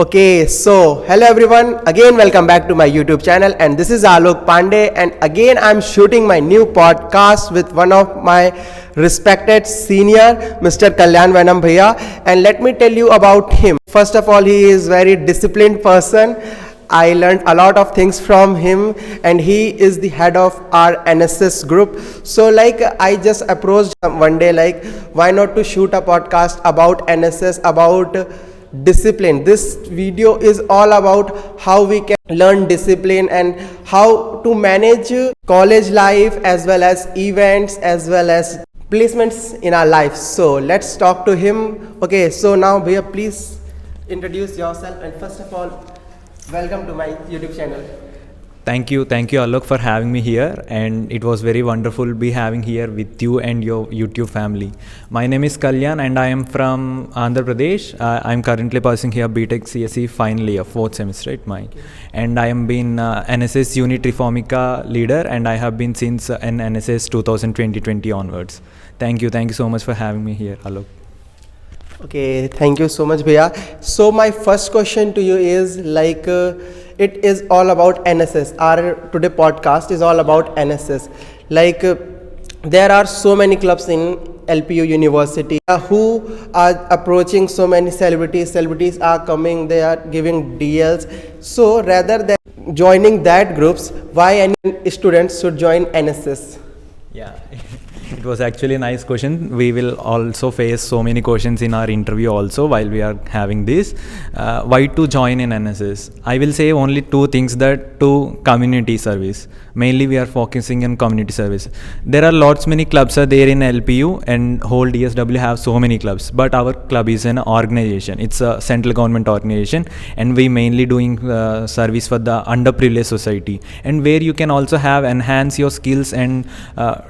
Okay, so hello everyone. Again, welcome back to my YouTube channel, and this is Alok Pandey. And again, I'm shooting my new podcast with one of my respected senior, Mr. Kalyan Venam Bhaiya. And let me tell you about him. First of all, he is very disciplined person. I learned a lot of things from him, and he is the head of our NSS group. So I just approached him one day, why not to shoot a podcast about NSS, about discipline. This video is all about how we can learn discipline and how to manage college life as well as events as well as placements in our life. So let's talk to him. Okay, so now Bhaiya, please introduce yourself, and first of all, welcome to my YouTube channel. Thank you, Alok, for having me here, and it was very wonderful be having here with you and your YouTube family. My name is Kalyan, and I am from Andhra Pradesh. I am currently pursuing here BTech CSE final year, 4th semester at mine, and I am been NSS Unit Reformica leader, and I have been since NSS 2020 onwards. Thank you so much for having me here, Alok. Okay, thank you so much, Bhaiya. So my first question to you is it is all about NSS. Our today podcast is all about NSS. There are so many clubs in LPU University who are approaching so many celebrities. Celebrities are coming, they are giving DLs. So rather than joining that groups, why any students should join NSS? Yeah. It was actually a nice question. We will also face so many questions in our interview also while we are having this. Why to join in NSS? I will say only two things, that to community service. Mainly we are focusing on community service. There are lots many clubs are there in LPU, and whole DSW have so many clubs. But our club is an organization. It's a central government organization, and we mainly doing service for the underprivileged society, and where you can also have enhance your skills and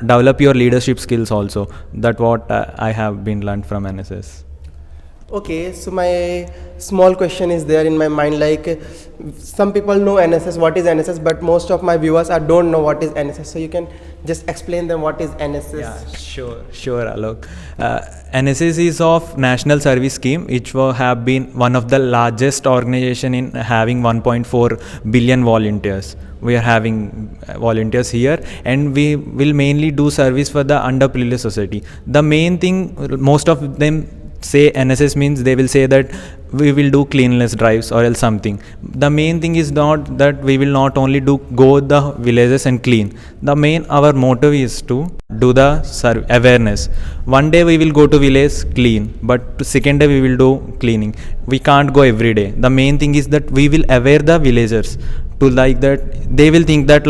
develop your leadership skills also. That what I have been learned from NSS. Okay, so my small question is there in my mind, some people know NSS, what is NSS, but most of my viewers don't know what is NSS. So you can just explain them what is NSS. Yeah, sure, Alok. NSS is of National Service Scheme, which have been one of the largest organization in having 1.4 billion volunteers. We are having volunteers here, and we will mainly do service for the underprivileged society. The main thing, most of them say NSS means they will say that we will do cleanliness drives or else something. The main thing is not that we will not only go the villages and clean. The main our motto is to do the awareness. One day we will go to village clean, but second day we will do cleaning. We can't go every day. The main thing is that we will aware the villagers to that they will think that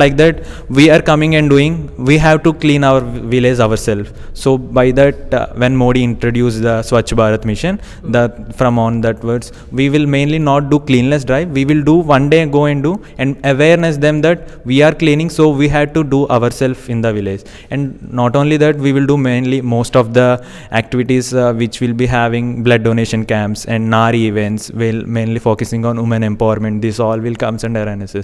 we are coming and doing, we have to clean our village ourselves. So by that when Modi introduced the Swachh Bharat mission, that from on that words we will mainly not do cleanliness drive, we will do one day go and do and awareness them that we are cleaning, so we had to do ourselves in the village. And not only that, we will do mainly most of the activities which will be having blood donation camps and Nari events, will mainly focusing on women empowerment. This all will comes under NSS.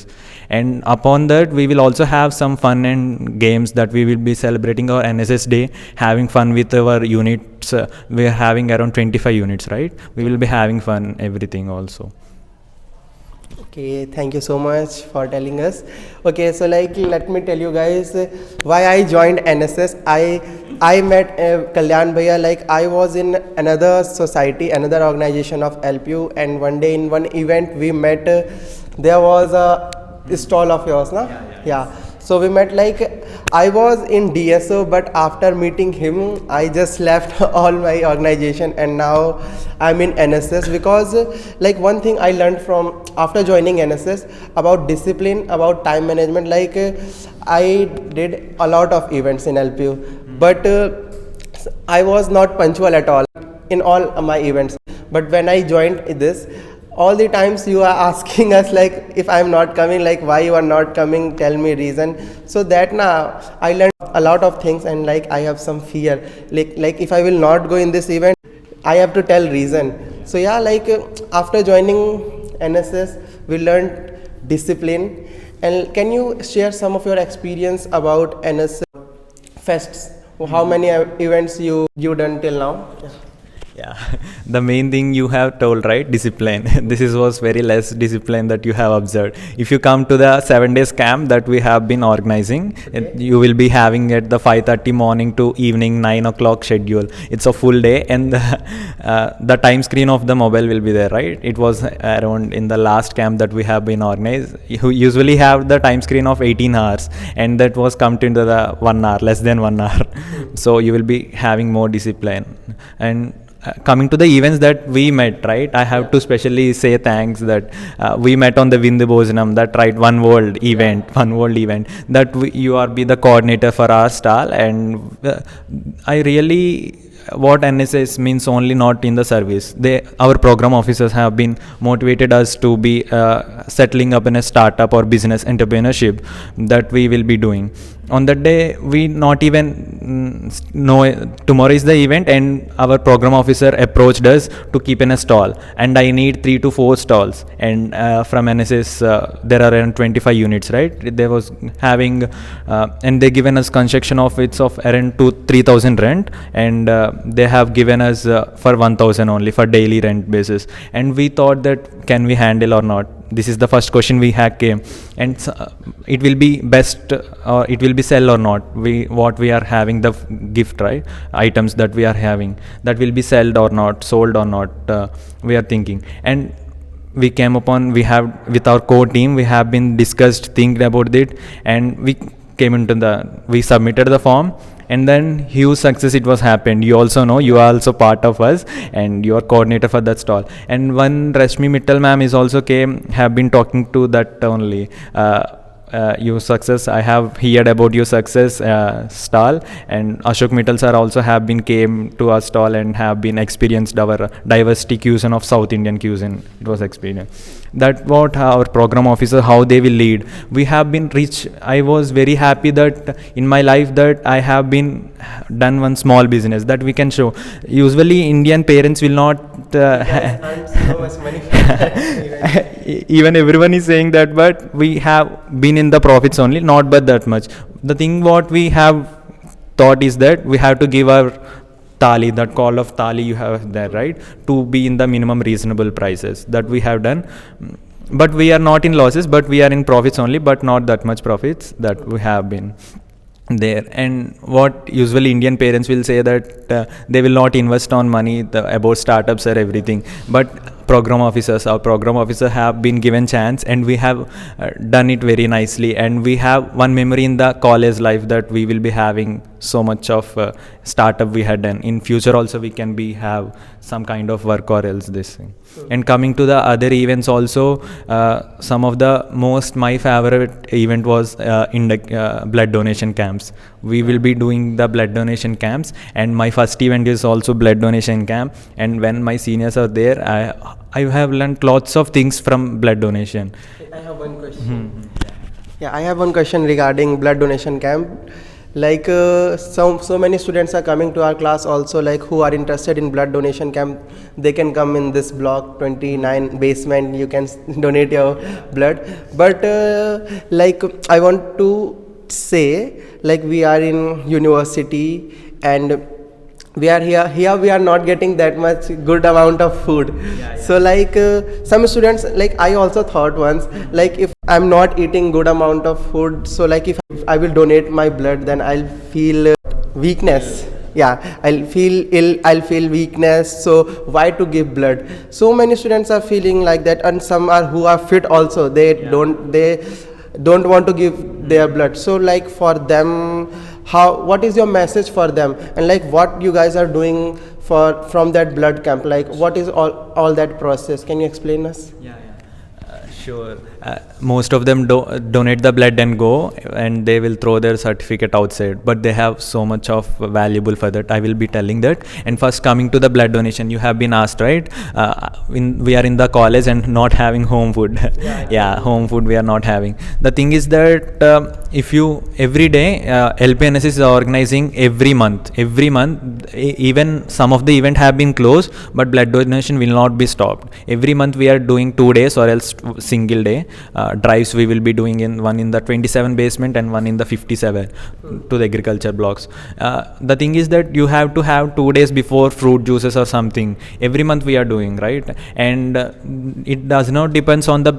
And upon that we will also have some fun and games that we will be celebrating our NSS day, having fun with our units. We are having around 25 units, right? We will be having fun everything also. Okay, thank you so much for telling us. Okay, so let me tell you guys why I joined NSS. I met Kalyan Bhaiya, I was in another society, another organization of LPU, and one day in one event we met. There was a stall of yours, na? Yeah. So we met, I was in DSO, but after meeting him, I just left all my organization, and now I'm in NSS because one thing I learned from after joining NSS about discipline, about time management. I did a lot of events in LPU, but I was not punctual at all in all my events. But when I joined this, all the times you are asking us if I'm not coming, why you are not coming, tell me reason. So that now I learned a lot of things, and I have some fear, if I will not go in this event, I have to tell reason. So yeah, after joining NSS we learned discipline. And can you share some of your experience about NSS fests? How many events you done till now? Yeah, the main thing you have told, right? Discipline. This is was very less discipline that you have observed. If you come to the 7 days camp that we have been organizing, you will be having at the 5:30 morning to evening 9 o'clock schedule. It's a full day, and the time screen of the mobile will be there, right? It was around in the last camp that we have been organized. You usually have the time screen of 18 hours, and that was come to into the 1 hour, less than 1 hour. So you will be having more discipline. And coming to the events that we met, right? I have to specially say thanks that we met on the Vindubhojanam, that right, one world event. That you are be the coordinator for our stall, and I really what NSS means only not in the service. Our program officers have been motivated us to be settling up in a startup or business entrepreneurship that we will be doing. On that day, we not even know tomorrow is the event, and our program officer approached us to keep in a stall, and I need 3 to 4 stalls, and from NSS there are around 25 units, right? They was having and they given us construction of it's of around 3,000 rent, and they have given us for 1,000 only for daily rent basis, and we thought that can we handle or not. This is the first question we had came, and it will be best or it will be sell or not. What we are having the gift, right, items that we are having, that will be sold or not, we are thinking. And we came upon, we have with our core team, we have been discussed, think about it, and we came into we submitted the form, and then huge success it was happened. You also know, you are also part of us, and you are coordinator for that stall. And one Rashmi Mittal ma'am is also have been talking to that only. Your success, I have heard about your success stall, and Ashok Mittal sir also have been came to our stall and have been experienced our diversity cuisine of South Indian cuisine. It was experience. That what our program officer, how they will lead. We have been rich. I was very happy that in my life that I have been done one small business that we can show. Usually Indian parents will not earned so much money from that event. even everyone is saying that, but we have been in the profits only, not but that much. The thing what we have thought is that we have to give our thali, that call of thali you have there, right, to be in the minimum reasonable prices that we have done. But we are not in losses, but we are in profits only, but not that much profits that we have been there. And what usually Indian parents will say that they will not invest on money about startups or everything, but our program officer have been given chance, and we have done it very nicely. And we have one memory in the college life that we will be having so much of startup we had done. In future also we can be have some kind of work or else this thing. And coming to the other events also, some of the my favorite event was in the blood donation camps. We will be doing the blood donation camps, and my first event is also blood donation camp. And when my seniors are there, I have learned lots of things from blood donation. I have one question. Yeah, I have one question regarding blood donation camp. Like so many students are coming to our class also, like who are interested in blood donation camp. They can come in this block 29 basement. You can donate your blood. But like I want to say, like we are in university and we are here we are not getting that much good amount of food. So like some students, like I also thought once, like if I'm not eating good amount of food, so like if I will donate my blood, then I'll feel weakness. Yeah, I'll feel ill, I'll feel weakness, so why to give blood? So many students are feeling like that, and some are who are fit also, they don't want to give their blood. So like for them, what is your message for them, and like what you guys are doing from that blood camp, like what is all that process? Can you explain us? Sure. Most of them donate the blood and go, and they will throw their certificate outside, but they have so much of valuable for that. I will be telling that. And first, coming to the blood donation, you have been asked, right? We are in the college and not having home food. Home food we are not having. The thing is that if you every day LPNSS is organizing every month, even some of the event have been closed, but blood donation will not be stopped. Every month we are doing 2 days or else single day. Drives we will be doing in one in the 27 basement and one in the 57 to the agriculture blocks. The thing is that you have to have 2 days before fruit juices or something. Every month we are doing, right? And it does not depends on the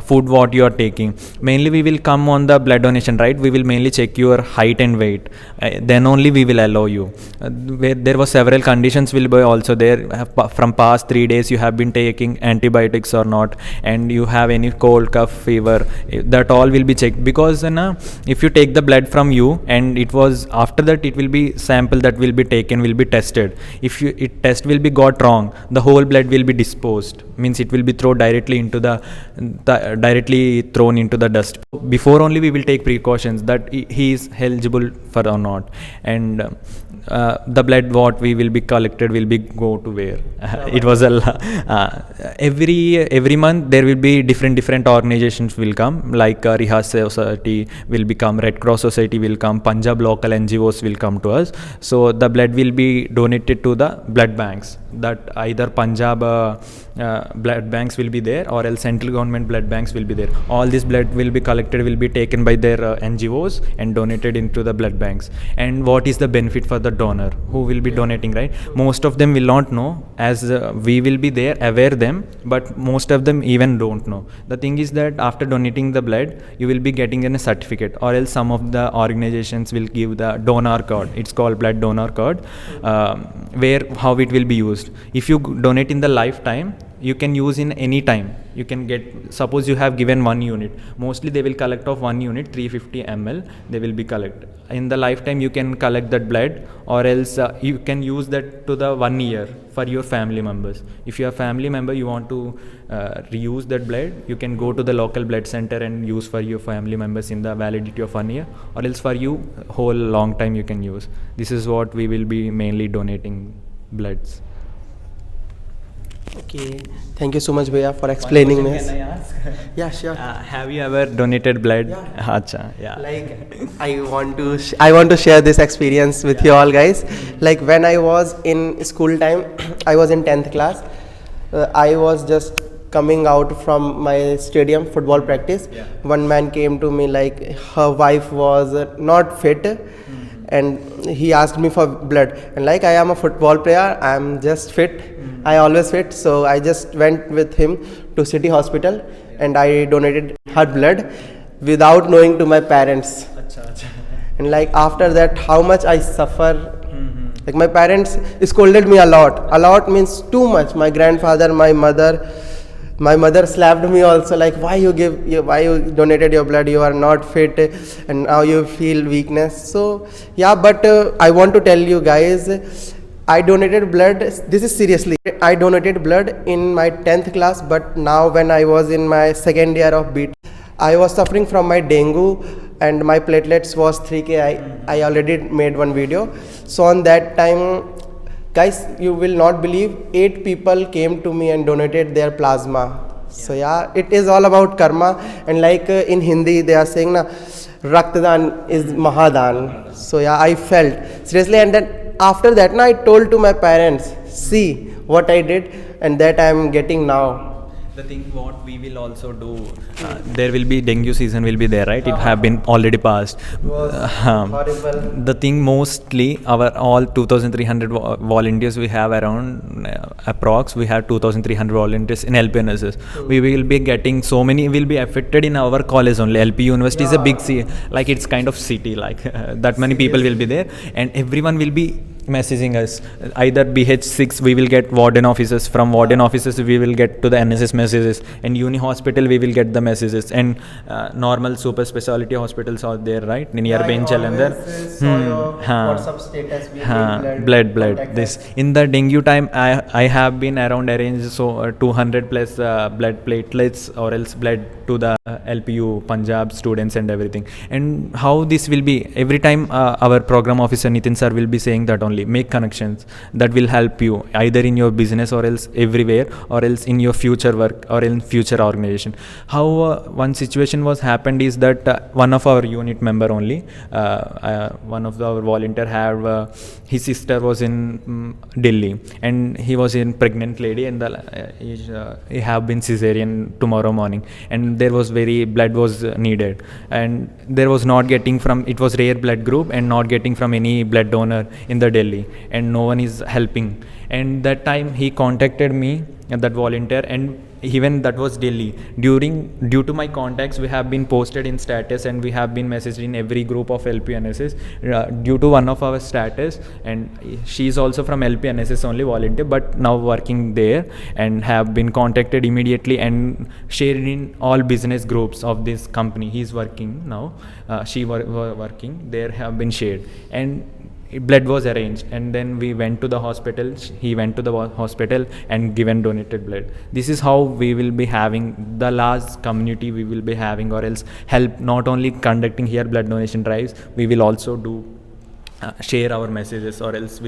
food what you are taking. Mainly we will come on the blood donation, right? We will mainly check your height and weight. Then only we will allow you. Where there were several conditions will be also there. From past 3 days you have been taking antibiotics or not, and you have any cold, cough, fever. That all will be checked, because if you take the blood from you and it was after that, it will be sample that will be taken, will be tested. If test will be got wrong, the whole blood will be disposed, means it will be thrown directly into directly thrown into the dust. Before only we will take precautions that he is eligible for or not. And the blood what we will be collected will be go to where it was every month there will be different organizations will come, like Rihas Society will become, Red Cross Society will come, Punjab local NGOs will come to us. So the blood will be donated to the blood banks, that either Punjab blood banks will be there, or else central government blood banks will be there. All this blood will be collected, will be taken by their NGOs and donated into the blood banks. And what is the benefit for the donor who will be donating, right? Most of them will not know, as we will be there aware them, but most of them even don't know. The thing is that after donating the blood, you will be getting a certificate, or else some of the organizations will give the donor card. It's called blood donor card, where how it will be used. If you donate in the lifetime, you can use in any time. You can get, suppose you have given 1 unit, mostly they will collect of 1 unit 350 ml, they will be collect. In the lifetime you can collect that blood, or else you can use that to the 1 year for your family members. If you are family member, you want to reuse that blood, you can go to the local blood center and use for your family members in the validity of 1 year, or else for you whole long time you can use. This is what we will be mainly donating bloods. Okay, thank you so much, Bhaiya, for explaining this. Can I ask? Yeah, sure. Have you ever donated blood? Yeah. Acha, yeah. Like, I want to share this experience with you all, guys. Like, when I was in school time, I was in 10th class. I was just coming out from my stadium football practice. Yeah. One man came to me, like, her wife was not fit. And he asked me for blood, and like, I am a football player, I am just fit, I always fit. So I just went with him to city hospital, and I donated her blood without knowing to my parents. And like, after that, how much I suffer. Like, my parents scolded me a lot means too much. My grandfather, my mother slapped me also, like, why you donated your blood, you are not fit, and now you feel weakness. So yeah, but I want to tell you guys, I donated blood, this is seriously, I donated blood in my 10th class, but now when I was in my second year of BT, I was suffering from my dengue, and my platelets was 3k. I already made one video. So on that time, guys, you will not believe, 8 people came to me and donated their plasma. So yeah, it is all about karma. And like in Hindi they are saying na, Raktdan is Mahadan. So yeah, I felt seriously, and then after that I told to my parents, see what I did and that I am getting now. The thing what we will also do, there will be dengue season will be there, right? It have been already passed. It was horrible. The thing mostly our all 2,300 volunteers we have around approx. We have 2,300 volunteers in LP NSS. We will be getting so many will be affected in our college only. LP University is a big city, like it's kind of city, like that many people will be there, and everyone will be messaging us. Either BH6 we will get warden officers, from warden officers we will get to the NSS messages, and uni hospital we will get the messages, and normal super specialty hospitals are there, right? Near Benchal and there. WhatsApp status, blood. This in the dengue time, I have been around arranged 200 plus blood platelets or else blood to the LPU Punjab students and everything. And how this will be every time our program officer Nitin sir will be saying that only. only. Make connections that will help you either in your business or else everywhere, or else in your future work or in future organization. How one situation was happened is that one of our unit member only, one of our volunteer have his sister was in Delhi, and he was in pregnant lady, and he have been cesarean tomorrow morning, and there was very blood was needed, and there was not getting from, it was rare blood group and not getting from any blood donor in the Delhi, and no one is helping. And that time he contacted me, that volunteer, and even that was Delhi. Due to my contacts, we have been posted in status, and we have been messaged in every group of LPNSS due to one of our status, and she is also from LPNSS only volunteer, but now working there, and have been contacted immediately and shared in all business groups of this company. He is working now, she were working there, have been shared, and blood was arranged, and then we went to the hospital, he went to the hospital and given donated blood. This is how we will be having the large community we will be having, or else help not only conducting here blood donation drives, we will also do share our messages, or else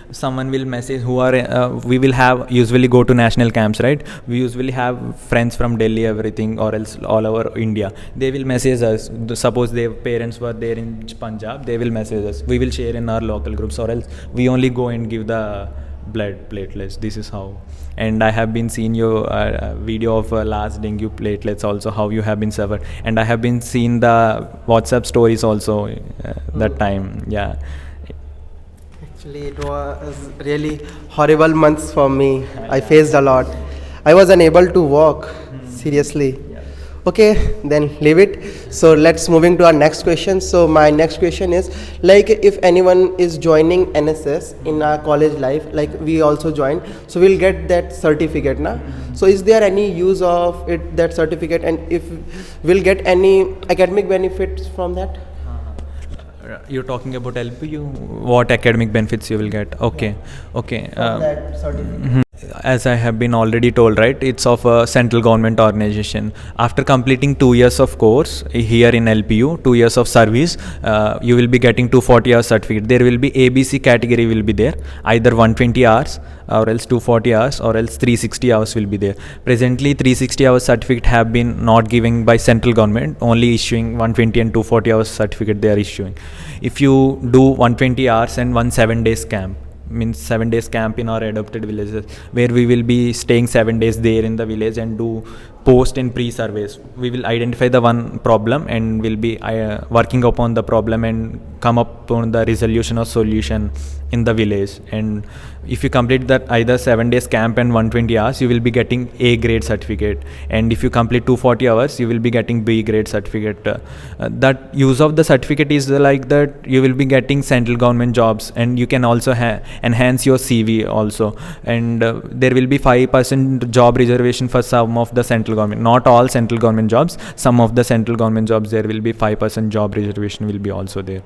someone will message who are we will have usually go to national camps, right? We usually have friends from Delhi, everything, or else all over India. They will message us. Suppose their parents were there in Punjab, they will message us. We will share in our local groups, or else we only go and give the blood platelets. This is how. And I have been seeing your video of last dengue platelets also, how you have been suffered, and I have been seeing the WhatsApp stories also that time. Yeah, Actually, it was really horrible months for me. I faced a lot. I was unable to walk. Seriously. Okay, then leave it. So let's moving to our next question. So my next question is, like, if anyone is joining NSS in our college life, like we also joined, so we'll get that certificate, na? So is there any use of it, that certificate, and if we'll get any academic benefits from that? you're talking about LPU. What academic benefits you will get? Okay, okay. From that certificate. As I have been already told, right, it's of a central government organization. After completing 2 years of course here in LPU, 2 years of service, you will be getting 240 hours certificate. There will be ABC category will be there, either 120 hours or else 240 hours or else 360 hours will be there. Presently 360 hours certificate have been not given by central government, only issuing 120 and 240 hours certificate they are issuing. If you do 120 hours and 7 days camp, means 7 days camp in our adopted villages, where we will be staying 7 days there in the village and do post and pre-surveys. We will identify the one problem and will be working upon the problem and come up on the resolution or solution in the village. And if you complete that either 7 days camp and 120 hours, you will be getting A grade certificate. And if you complete 240 hours, you will be getting B grade certificate. That use of the certificate is like that you will be getting central government jobs, and you can also enhance your CV also. And there will be 5% job reservation for some of the central government, not all central government jobs, some of the central government jobs there will be 5% job reservation will be also there.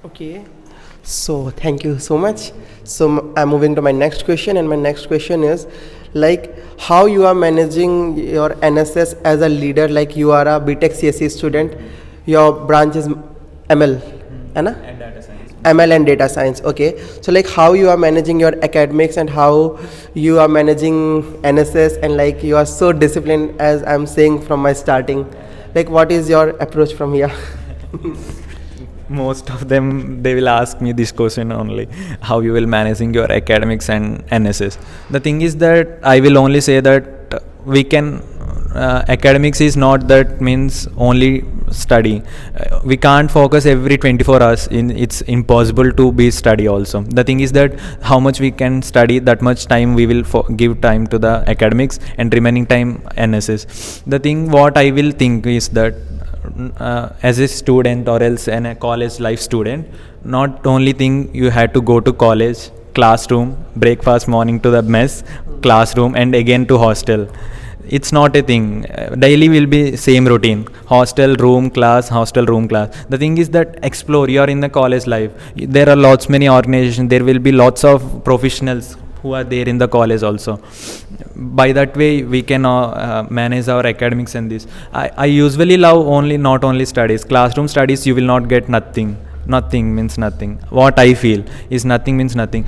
Okay, so thank you so much. So I'm moving to my next question, and my next question is, like, how you are managing your NSS as a leader? Like, you are a BTech CSE student, your branch is ML, and data science. ML and data science. Okay, so like, how you are managing your academics and how you are managing NSS, and like you are so disciplined, as I'm saying from my starting. Like, what is your approach from here? Most of them, they will ask me this question only, how you will managing your academics and NSS. The thing is that I will only say that we can academics is not that means only study. We can't focus every 24 hours. It's impossible to be study also. The thing is that how much we can study, that much time we will give time to the academics, and remaining time NSS. The thing what I will think is that as a student or else a college life student, not only thing you had to go to college, classroom, breakfast morning to the mess, classroom, and again to hostel. It's not a thing. Daily will be same routine, hostel, room, class, hostel, room, class. The thing is that explore. You are in the college life, there are lots many organizations, there will be lots of professionals who are there in the college also. By that way we can manage our academics. And this I usually love only not only studies, classroom studies you will not get nothing. nothing means nothing. What I feel is nothing means nothing.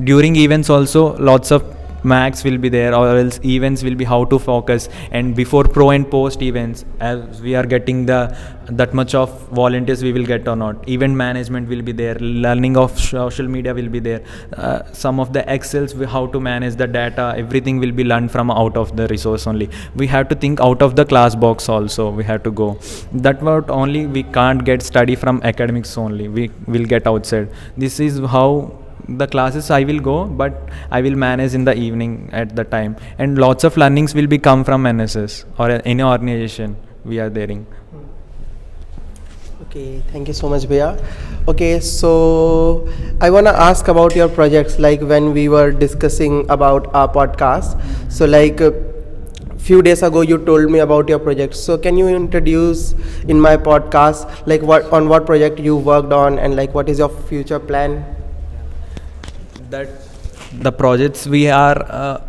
During events also, lots of max will be there, or else events will be how to focus. And before pro and post events, as we are getting the that much of volunteers we will get or not, event management will be there, learning of social media will be there, some of the excels, how to manage the data, everything will be learned from out of the resource only. We have to think out of the class box also, we have to go that what only. We can't get study from academics only, we will get outside. This is how the classes I will go, but I will manage in the evening at the time, and lots of learnings will be come from NSS or any organization we are there in. Okay, thank you so much, Bhaiya. Okay, so I want to ask about your projects. Like when we were discussing about our podcast, so like few days ago you told me about your project. So can you introduce in my podcast like what project you worked on, and like what is your future plan? That the projects we are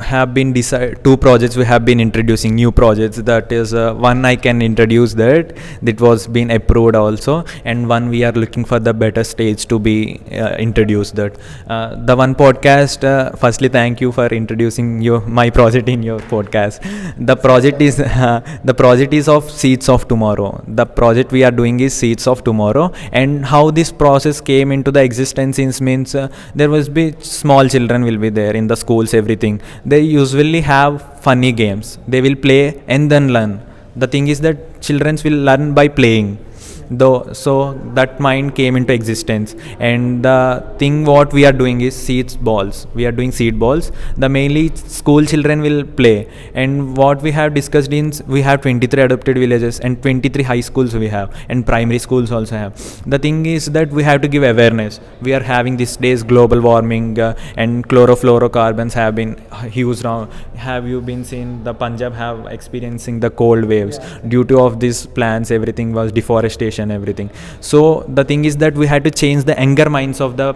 have been decided. Two projects we have been introducing, new projects. That is one I can introduce that was been approved also, and one we are looking for the better stage to be introduced. That the one podcast. Firstly, thank you for introducing my project in your podcast. The project is the project is of Seeds of Tomorrow. The project we are doing is Seeds of Tomorrow, and how this process came into the existence means there was be small children will be there in the schools, everything. They usually have funny games. They will play and then learn. The thing is that children will learn by playing. Though, so that mind came into existence, and the thing what we are doing is seeds balls. We are doing seed balls. The mainly school children will play, and what we have discussed in, we have 23 adopted villages and 23 high schools we have, and primary schools also have. The thing is that we have to give awareness. We are having these days global warming and chlorofluorocarbons have been huge now. Have you been seen the Punjab have experiencing the cold waves due to of these plants? Everything was deforestation, everything. So the thing is that we had to change the anger minds of the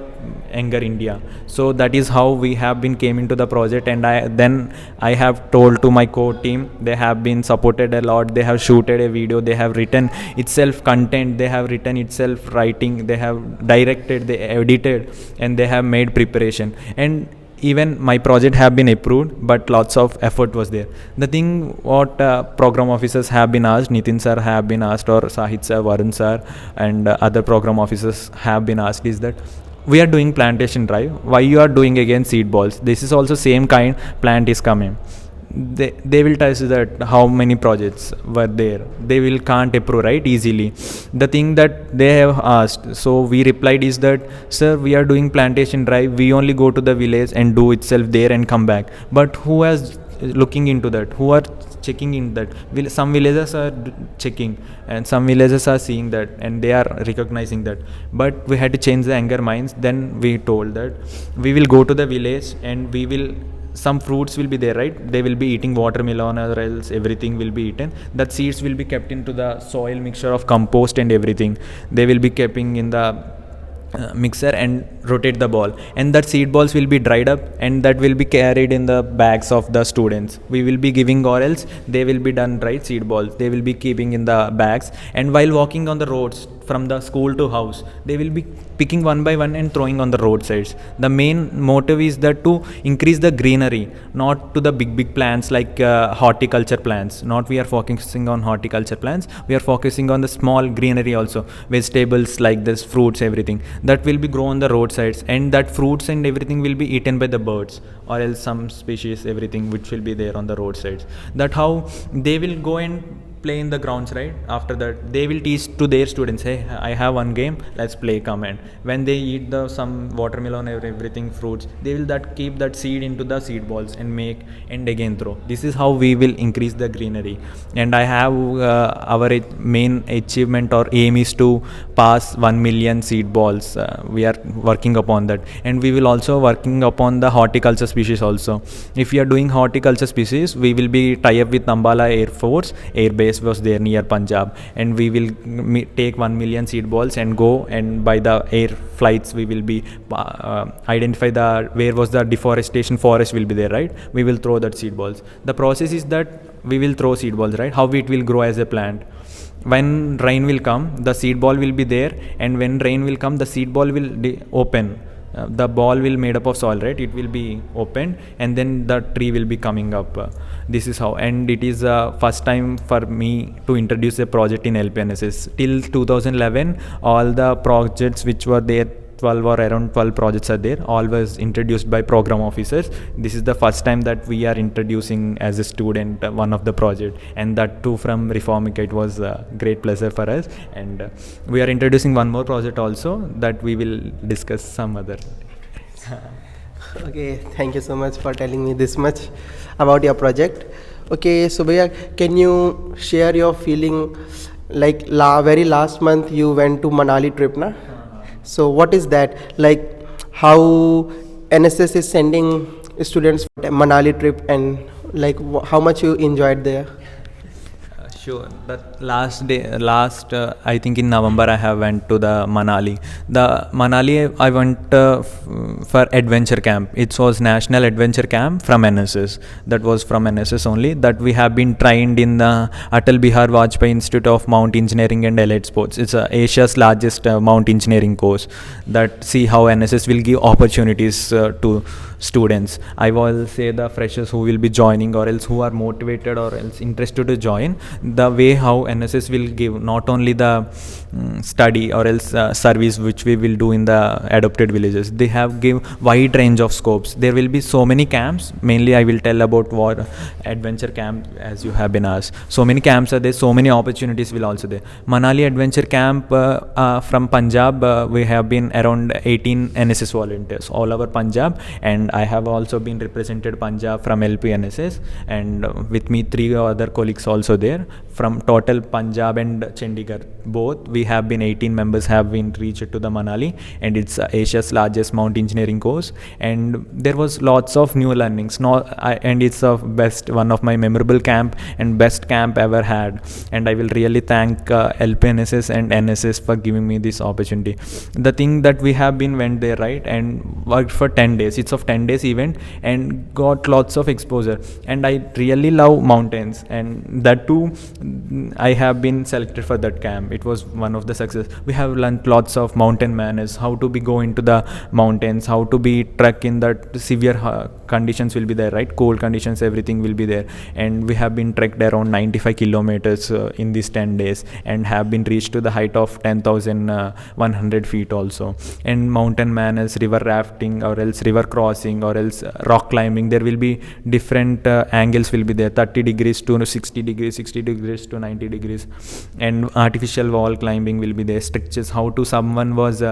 anger India. So that is how we have been came into the project, and I have told to my core team. They have been supported a lot. They have shooted a video. They have written itself content. They have written itself writing. They have directed. They edited, and they have made preparation. And even my project have been approved, but lots of effort was there. The thing what program officers have been asked, Nitin sir have been asked, or Sahit sir, Varun sir, and other program officers have been asked is that we are doing plantation drive. Why you are doing again seed balls? This is also same kind plant is coming. They will tell you that how many projects were there. They will can't approve right easily. The thing that they have asked, so we replied is that, sir, we are doing plantation drive. We only go to the village and do itself there and come back. But who has looking into that? Who are checking in that? Some villages are checking, and some villages are seeing that, and they are recognizing that. But we had to change the anger minds. Then we told that we will go to the village, and we will, some fruits will be there, right? They will be eating watermelon, or else everything will be eaten. That seeds will be kept into the soil mixture of compost and everything. They will be keeping in the mixer and rotate the ball, and that seed balls will be dried up, and that will be carried in the bags of the students. We will be giving, or else they will be done dried seed balls. They will be keeping in the bags, and while walking on the roads from the school to house, they will be picking one by one and throwing on the roadsides. The main motive is that to increase the greenery, not to the big plants like horticulture plants. Not we are focusing on horticulture plants. We are focusing on the small greenery also, vegetables like this, fruits, everything that will be grown on the roadsides, and that fruits and everything will be eaten by the birds, or else some species, everything which will be there on the roadsides. That how they will go and play in the grounds, right? After that they will teach to their students, hey, I have one game, let's play, come. And when they eat the some watermelon or everything fruits, they will that keep that seed into the seed balls and make and again throw. This is how we will increase the greenery. And I have our main achievement or aim is to pass 1 million seed balls. We are working upon that, and we will also working upon the horticulture species also. If we are doing horticulture species, we will be tie up with Ambala Air Force Air Base was there near Punjab, and we will take 1 million seed balls and go, and by the air flights we will be identify the where was the deforestation forest will be there, right? We will throw that seed balls. The process is that we will throw seed balls, right? How it will grow as a plant. when rain will come, the seed ball will be there, and when rain will come, the seed ball will open. The ball will made up of soil, right? It will be opened, and then the tree will be coming up. This is how, and it is first time for me to introduce a project in LPNSS. Till 2011, all the projects which were there, 12 or around 12 projects are there, all was introduced by program officers. This is the first time that we are introducing as a student one of the project, and that too from Reformica. It was a great pleasure for us, and we are introducing one more project also that we will discuss some other. Okay, thank you so much for telling me this much about your project. Okay, so Bhaiya, can you share your feeling? Like very last month you went to Manali trip, na? So what is that like? How NSS is sending students for Manali trip, and like how much you enjoyed there? Sure. That I think in November I have went to the Manali. The Manali I went for adventure camp. It was National Adventure Camp from NSS. That was from NSS only. That we have been trained in the Atal Bihar Vajpayee Institute of Mount Engineering and Allied Sports. It's Asia's largest mount engineering course. That see how NSS will give opportunities to students. I will say the freshers who will be joining, or else who are motivated or else interested to join, the way how NSS will give not only the study or else service which we will do in the adopted villages. They have give wide range of scopes. There will be so many camps. Mainly I will tell about what adventure camp, as you have been asked. So many camps are there, so many opportunities will also there. Manali Adventure Camp from Punjab, we have been around 18 NSS volunteers all over Punjab, and I have also been represented Punjab from LPNSS, and with me 3 other colleagues also there from total Punjab and Chandigarh. Both we have been 18 members have been reached to the Manali, and it's Asia's largest mount engineering course, and there was lots of new learnings. And it's one of my memorable camp and best camp ever had, and I will really thank LPNSS and NSS for giving me this opportunity. The thing that we have been went there, right, and worked for 10 days. It's of 10 days event, and got lots of exposure, and I really love mountains, and that too I have been selected for that camp. It was one of the success. We have learned lots of mountain manners, how to be go into the mountains, how to be trek in that severe conditions will be there, right, cold conditions, everything will be there, and we have been trekked around 95 kilometers in these 10 days, and have been reached to the height of 10,100 feet also. And mountain manners, river rafting, or else river crossing, or else rock climbing. There will be different angles will be there, 30 degrees to 60 degrees, 60 degrees to 90 degrees, and artificial wall climbing will be there. Structures, how to someone was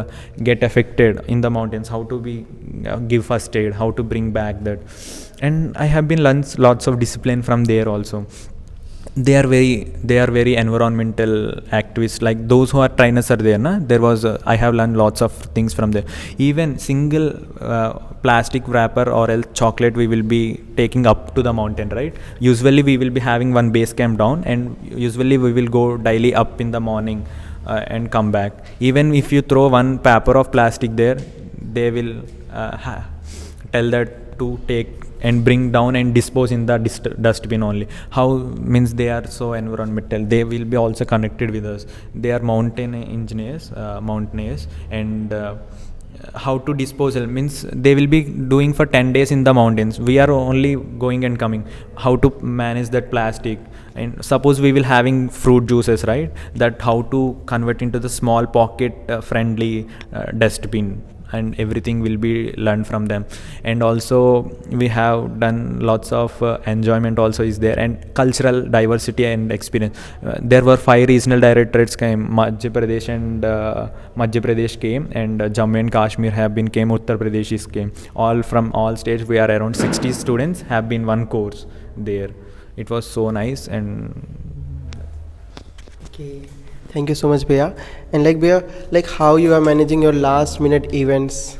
get affected in the mountains, how to be give first aid, how to bring back that. And I have been learned lots of discipline from there also. They are very environmental activists, like those who are trainers are there, na? There was I have learned lots of things from there. Even single plastic wrapper or else chocolate we will be taking up to the mountain, right? Usually we will be having one base camp down, and usually we will go daily up in the morning and come back. Even if you throw one paper of plastic there, they will tell that to take and bring down and dispose in the dustbin only. How means they are so environmental. They will be also connected with us. They are mountain engineers, mountaineers, and how to dispose means they will be doing for 10 days in the mountains. We are only going and coming. How to manage that plastic, and suppose we will having fruit juices, right? That how to convert into the small pocket friendly dustbin, and everything will be learned from them. And also we have done lots of enjoyment also is there, and cultural diversity and experience. There were 5 regional directorates came. Madhya Pradesh came, and Jammu and Kashmir have been came, Uttar Pradesh is came. All from all states, we are around 60 students have been one course there. It was so nice. And Okay, thank you so much, Bhaiya. And like Bhaiya, like how you are managing your last minute events?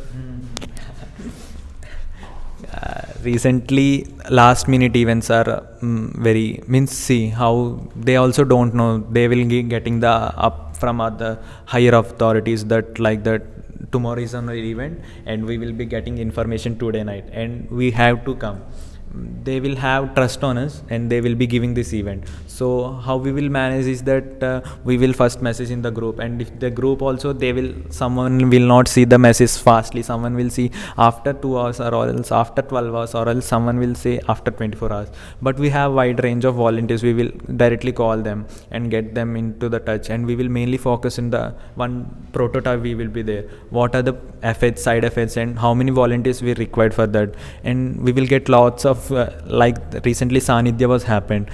Recently last minute events are very means see how they also don't know. They will be getting the up from other higher authorities that like that tomorrow is an event, and we will be getting information today night, and we have to come. they will have trust on us and they will be giving this event. So how we will manage is that we will first message in the group, and if the group also, someone will not see the message fastly, someone will see after 2 hours or else after 12 hours or else someone will say after 24 hours. But we have wide range of volunteers, we will directly call them and get them into the touch, and we will mainly focus in the one prototype. We will be there, what are the effects, side effects, and how many volunteers we required for that. And we will get lots of like recently Sanidhya was happened,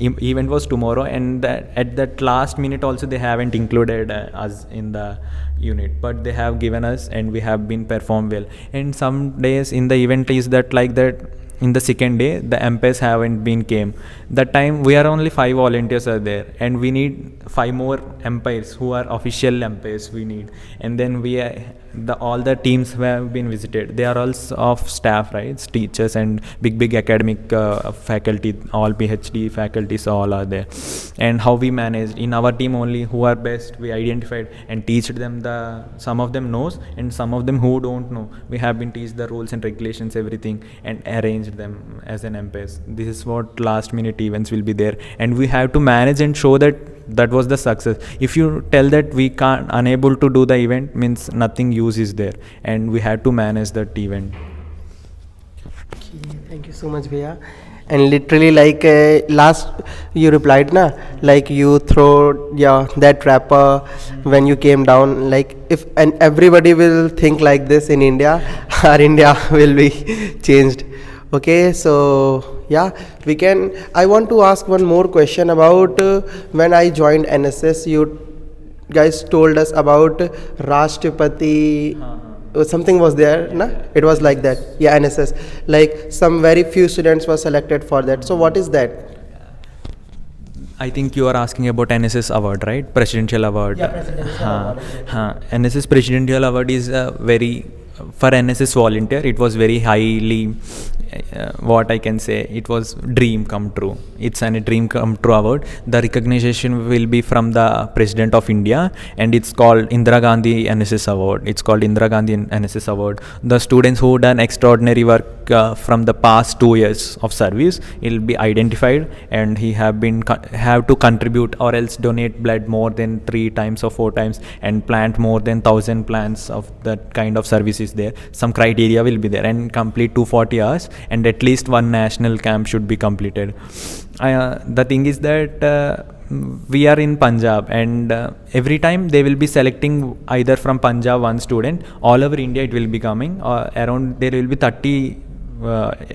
event was tomorrow, and at that last minute also they haven't included us in the unit, but they have given us and we have been performed well. And some days in the event is that like that in the second day the umpires haven't been came. That time we are only 5 volunteers are there, and we need 5 more umpires who are official umpires we need. And then all the teams who have been visited, they are all of staff, right? Teachers and big academic faculty, all PhD faculties all are there. And how we managed in our team, only who are best we identified and teach them. Some of them knows and some of them who don't know, we have been teach the rules and regulations, everything, and arranged them as an umpires. This is what last minute events will be there, and we have to manage and show that was the success. If you tell that we can't, unable to do the event, means nothing use is there, and we have to manage that event. Okay, thank you so much, Bhaiya. And literally, like last you replied, na, like you throw that wrapper when you came down. Like if and everybody will think like this in India, our India will be changed. Okay, so yeah, we can. I want to ask one more question about when I joined NSS. You guys told us about Rashtrapati. Something was there, na? It was like that. Yeah, NSS. Like some very few students were selected for that. So what is that? I think you are asking about NSS award, right? Presidential award. Yeah, presidential award. NSS Presidential Award is for NSS volunteer, it was very highly, what I can say, it was dream come true. It's a dream come true award. The recognition will be from the President of India, and it's called Indira Gandhi NSS Award. It's called Indira Gandhi NSS Award. The students who done extraordinary work from the past 2 years of service will be identified, and he have to contribute or else donate blood more than 3 times or 4 times and plant more than 1,000 plants of that kind of services there. Some criteria will be there, and complete 240 hours, and at least 1 national camp should be completed. The thing is that we are in Punjab, and every time they will be selecting either from Punjab 1 student, all over India it will be coming, around there will be 30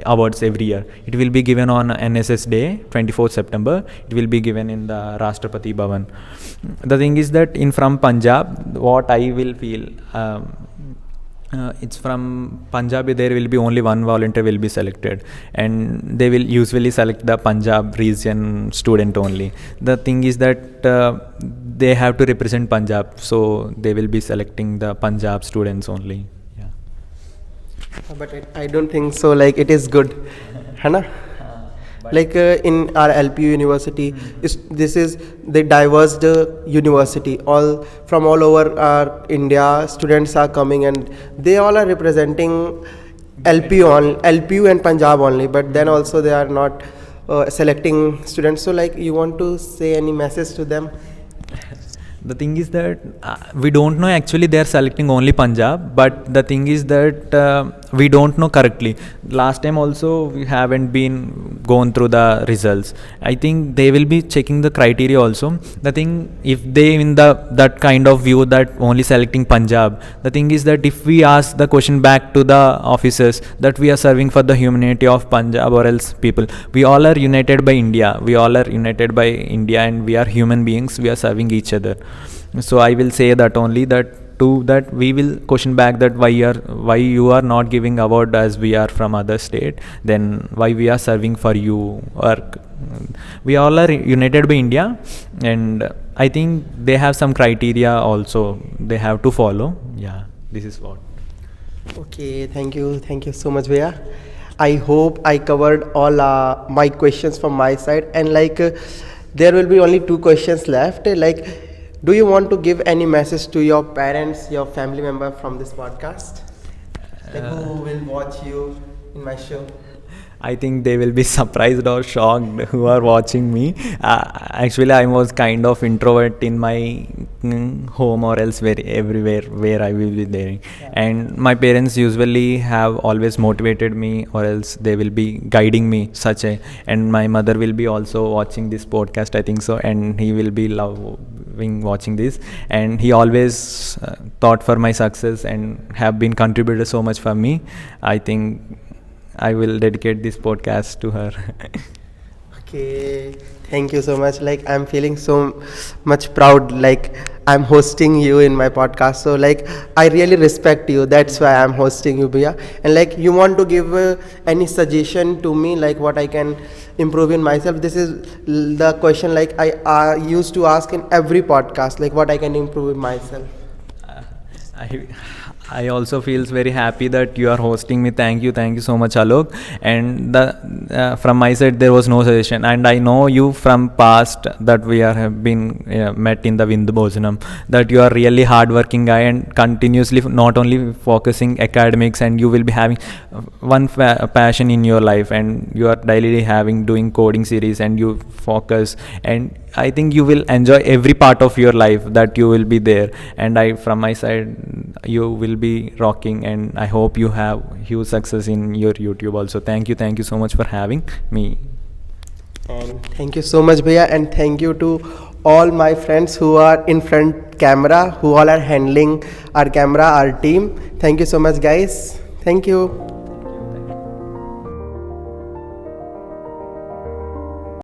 awards every year. It will be given on NSS Day, 24th September. It will be given in the Rashtrapati Bhavan. The thing is that from Punjab, what I will feel, it's from Punjab, there will be only 1 volunteer will be selected, and they will usually select the Punjab region student only. The thing is that they have to represent Punjab, so they will be selecting the Punjab students only. Yeah. But I don't think so. Like it is good, है ना? Like in our LPU university, this is the diverse university. All from all over our India, students are coming, and they all are representing LPU and Punjab only. But then also they are not selecting students. So like, you want to say any message to them? The thing is that we don't know actually they are selecting only Punjab, but the thing is that we don't know correctly. Last time also we haven't been gone through the results. I think they will be checking the criteria also. The thing, if they in that kind of view that only selecting Punjab, the thing is that if we ask the question back to the officers that we are serving for the humanity of Punjab or else people, we all are united by India. We all are united by India, and we are human beings. We are serving each other. So I will say that only that we will question back that why you are not giving award as we are from other state, then why we are serving for you, or we all are united by India. And I think they have some criteria also they have to follow. Yeah, this is what. Okay, thank you so much, Bhaiya. I hope I covered all my questions from my side, and like there will be only 2 questions left. Like, do you want to give any message to your parents, your family member from this podcast? Like who will watch you in my show? I think they will be surprised or shocked who are watching me. Actually, I was kind of introvert in my home or else everywhere where I will be there. And my parents usually have always motivated me, or else they will be guiding me such a. And my mother will be also watching this podcast, I think so, and he will be loving watching this. And he always thought for my success and have been contributed so much for me. I think I will dedicate this podcast to her. Okay, thank you so much. Like, I'm feeling so much proud. Like, I'm hosting you in my podcast. So, like, I really respect you. That's why I'm hosting you, Bhaiya. And like, you want to give any suggestion to me, like what I can improve in myself? This is the question like I used to ask in every podcast, like what I can improve in myself. I I also feels very happy that you are hosting me. Thank you so much, Alok. And from my side there was no suggestion, and I know you from past that we have been met in the Vindu Bhojanam, that you are really hardworking guy and continuously not only focusing academics, and you will be having one passion in your life, and you are daily having doing coding series, and you focus, and I think you will enjoy every part of your life that you will be there. And I from my side you will be rocking, and I hope you have huge success in your YouTube also. Thank you so much for having me. And thank you so much, Bhaiya, and thank you to all my friends who are in front camera, who all are handling our camera, our team. Thank you so much, guys. Thank you.